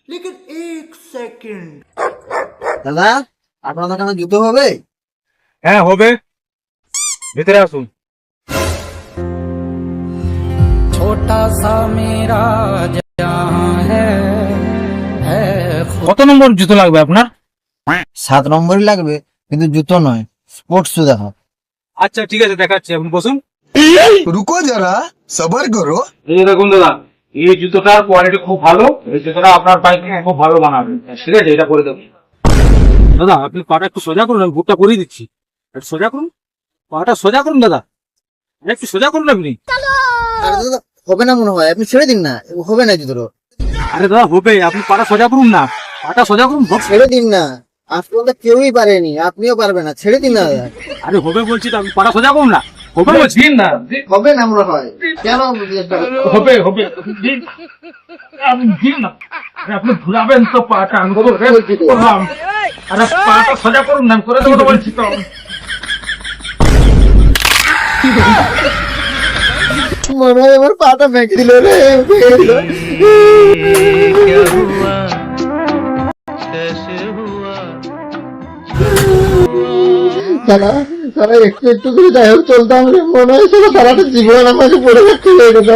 लेकिन एक सेकंड। দাদা আপনার দোকানে জুতো হবে? হ্যাঁ হবে, ভিতরে আসুন। छोटा सा मेरा जहां है কত নম্বর জুতো লাগবে আপনার? 7 নম্বরই লাগবে, কিন্তু জুতো নয়, স্পোর্টস শু দেখো। আচ্ছা ঠিক আছে, দেখাচ্ছি, আপনি বসুন। रुको जरा सबर करो। এই দেখুন দাদা, এই জুতোটার কোয়ালিটি খুব ভালো, এই জুতোটা আপনার পায়ে খুব ভালো বানাবে। ঠিক আছে, এটা করে দেবো। দাদা আপনি পাটা একটু সোজা করুন, আমি বুটটা করিয়ে দিচ্ছি। একটু সোজা করুন, পাটা সোজা করুন দাদা, একটু সোজা করুন আপনি। আরে দাদা হবে না মনে হয়, আপনি ছেড়ে দিন না, হবে না জুতো। আরে দাদা হবে, আপনি পাটা সোজা করুন না, পাটা সোজা করুন। ছেড়ে দিন না, আজ পর্যন্ত কেউই পারেনি, আপনিও পারবেন না, ছেড়ে দিন না দাদা। আরে হবে বলছি তো, আপনি পাটা সোজা করুন না। হবে বলছি না, হবে না মনে হয়, কেন চেষ্টা করছেন? হবে হবে, দিন। আপনি দিন না, আরে আপনি ঘুরাবেন তো পাটা, আমি করলাম। আরে পাটা সোজা করুন না, আমি করে দেবো তো বলছি তো। মনে হয় আমার পাটা ভেঙে দিল রে, ভেঙে দিল। সারা সারা একটু একটু করে যাই হোক চলতাম রে, মনে হয় সারাটা জীবন আমাকে পড়ে থাকতে হয়ে গেল।